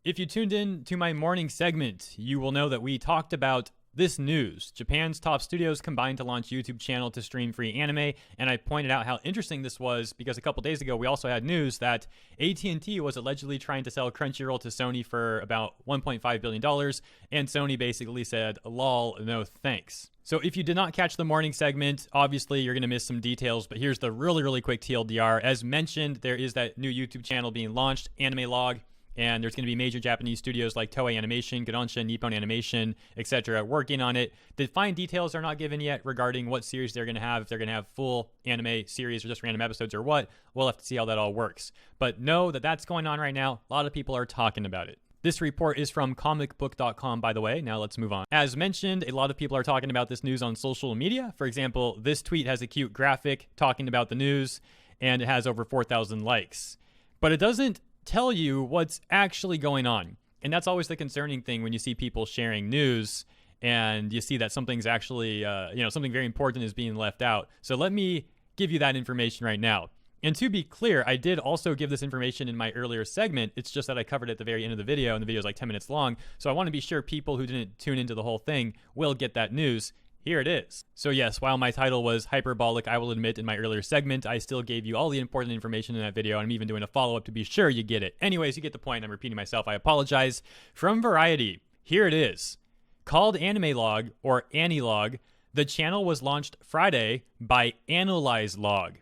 If you tuned in to my morning segment, you will know that we talked about this news. Japan's top studios combined to launch YouTube channel to stream free anime, and I pointed out how interesting this was because a couple days ago we also had news that AT&T was allegedly trying to sell Crunchyroll to Sony for about $1.5 billion, and Sony basically said, lol, no thanks. So if you did not catch the morning segment, obviously you're going to miss some details, but here's the really quick TLDR. As mentioned, there is that new YouTube channel being launched, AnimeLog, and there's going to be major Japanese studios like Toei Animation, Kodansha, Nippon Animation, etc. working on it. The fine details are not given yet regarding what series they're going to have, if they're going to have full anime series or just random episodes or what. We'll have to see how that all works. But know that that's going on right now. A lot of people are talking about it. This report is from comicbook.com, by the way. Now let's move on. As mentioned, a lot of people are talking about this news on social media. For example, this tweet has a cute graphic talking about the news, and it has over 4,000 likes. But it doesn't tell you what's actually going on. And that's always the concerning thing when you see people sharing news and you see that something's actually, something very important is being left out. So let me give you that information right now. And to be clear, I did also give this information in my earlier segment. It's just that I covered it at the very end of the video, and the video is like 10 minutes long. So I want to be sure people who didn't tune into the whole thing will get that news. Here it is. So yes, while my title was hyperbolic, I will admit in my earlier segment, I still gave you all the important information in that video, and I'm even doing a follow-up to be sure you get it. Anyways, you get the point. I'm repeating myself. I apologize. From Variety, here it is. Called AnimeLog, or AnimeLog, the channel was launched Friday by AnimeLog,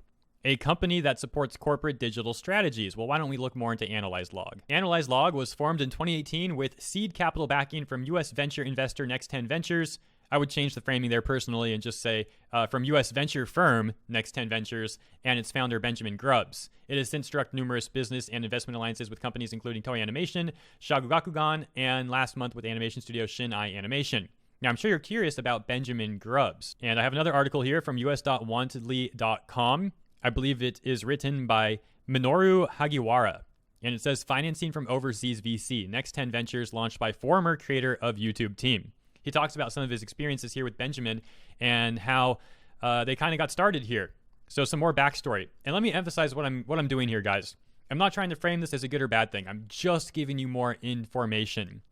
a company that supports corporate digital strategies. Well, why don't we look more into AnimeLog? AnimeLog was formed in 2018 with seed capital backing from U.S. venture investor Next 10 Ventures. I would change the framing there personally and just say from U.S. venture firm Next 10 Ventures and its founder Benjamin Grubbs. It has since struck numerous business and investment alliances with companies including Toei Animation, Shakugakugan, and last month with animation studio Shin Animation. Now, I'm sure you're curious about Benjamin Grubbs. And I have another article here from us.wantedly.com. I believe it is written by Minoru Hagiwara. And it says, financing from overseas VC, Next 10 Ventures launched by former creator of YouTube team. He talks about some of his experiences here with Benjamin and how they kind of got started here. So some more backstory. And let me emphasize what I'm doing here, guys. I'm not trying to frame this as a good or bad thing. I'm just giving you more information.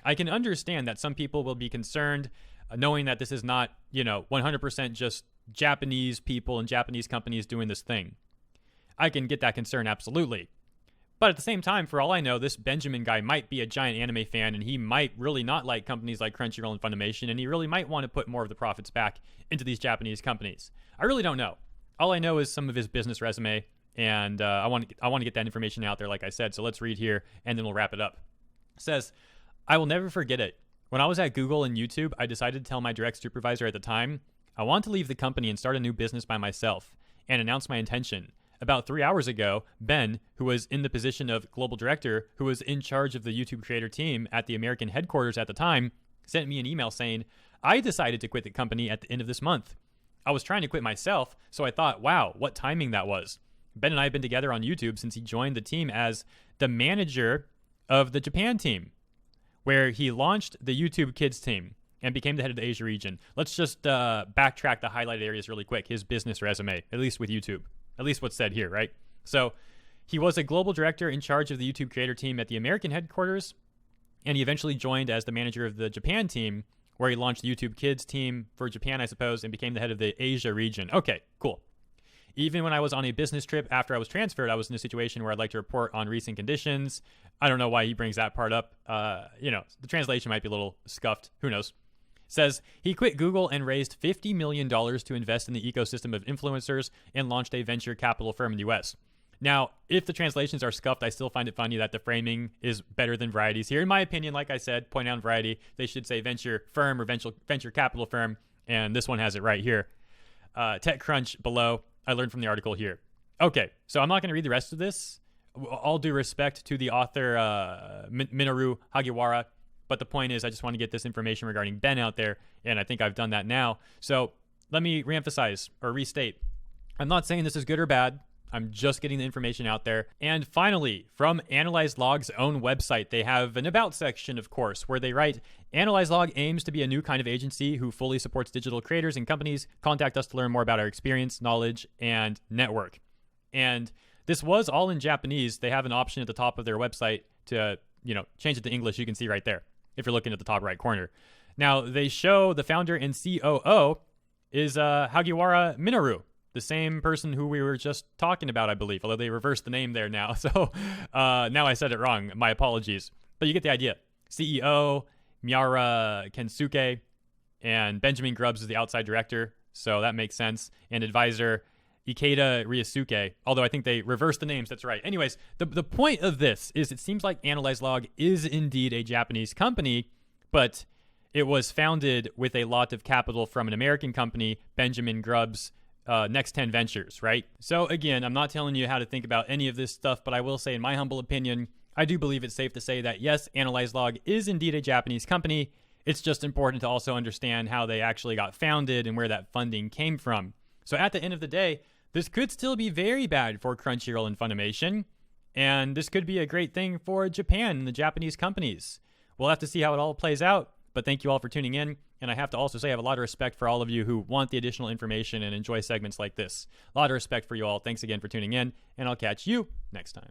I can understand that some people will be concerned knowing that this is not, 100% just Japanese people and Japanese companies doing this thing. I can get that concern, absolutely. But at the same time, for all I know, this Benjamin guy might be a giant anime fan, and he might really not like companies like Crunchyroll and Funimation, and he really might want to put more of the profits back into these Japanese companies. I really don't know. All I know is some of his business resume, and I want to get that information out there, like I said. So let's read here, and then we'll wrap it up. It says, I will never forget it. When I was at Google and YouTube, I decided to tell my direct supervisor at the time, I want to leave the company and start a new business by myself, and announce my intention. About 3 hours ago, Ben, who was in the position of global director, who was in charge of the YouTube creator team at the American headquarters at the time, sent me an email saying, I decided to quit the company at the end of this month. I was trying to quit myself, so I thought, wow, what timing that was. Ben and I have been together on YouTube since he joined the team as the manager of the Japan team, where he launched the YouTube Kids team and became the head of the Asia region. Let's just backtrack the highlighted areas really quick. His business resume, at least with YouTube. At least what's said here, right? So he was a global director in charge of the YouTube creator team at the American headquarters, and he eventually joined as the manager of the Japan team, where he launched the YouTube Kids team for Japan, I suppose, and became the head of the Asia region. Okay, cool. Even when I was on a business trip after I was transferred, I was in a situation where I'd like to report on recent conditions. I don't know why he brings that part up. The translation might be a little scuffed. Who knows? Says he quit Google and raised $50 million to invest in the ecosystem of influencers and launched a venture capital firm in the US. Now, if the translations are scuffed, I still find it funny that the framing is better than Variety's here. In my opinion, like I said, point out Variety, they should say venture firm or venture capital firm, and this one has it right here. TechCrunch below, I learned from the article here. Okay, so I'm not going to read the rest of this. All due respect to the author, Minoru Hagiwara. But the point is, I just want to get this information regarding Ben out there, and I think I've done that now. So let me reemphasize or restate. I'm not saying this is good or bad. I'm just getting the information out there. And finally, from AnimeLog's own website, they have an About section, of course, where they write, AnimeLog aims to be a new kind of agency who fully supports digital creators and companies. Contact us to learn more about our experience, knowledge, and network. And this was all in Japanese. They have an option at the top of their website to change it to English, you can see right there if you're looking at the top right corner. Now, they show the founder and COO is Hagiwara Minoru, the same person who we were just talking about, I believe, although they reversed the name there now. So now I said it wrong. My apologies. But you get the idea. CEO, Miara Kensuke, and Benjamin Grubbs is the outside director, so that makes sense. And advisor, Ikeda Ryosuke, although I think they reversed the names. That's right. Anyways, the point of this is it seems like AnimeLog is indeed a Japanese company, but it was founded with a lot of capital from an American company, Benjamin Grubbs' Next 10 Ventures, right? So again, I'm not telling you how to think about any of this stuff, but I will say, in my humble opinion, I do believe it's safe to say that yes, AnimeLog is indeed a Japanese company. It's just important to also understand how they actually got founded and where that funding came from. So at the end of the day, this could still be very bad for Crunchyroll and Funimation, and this could be a great thing for Japan and the Japanese companies. We'll have to see how it all plays out, but thank you all for tuning in, and I have to also say I have a lot of respect for all of you who want the additional information and enjoy segments like this. A lot of respect for you all. Thanks again for tuning in, and I'll catch you next time.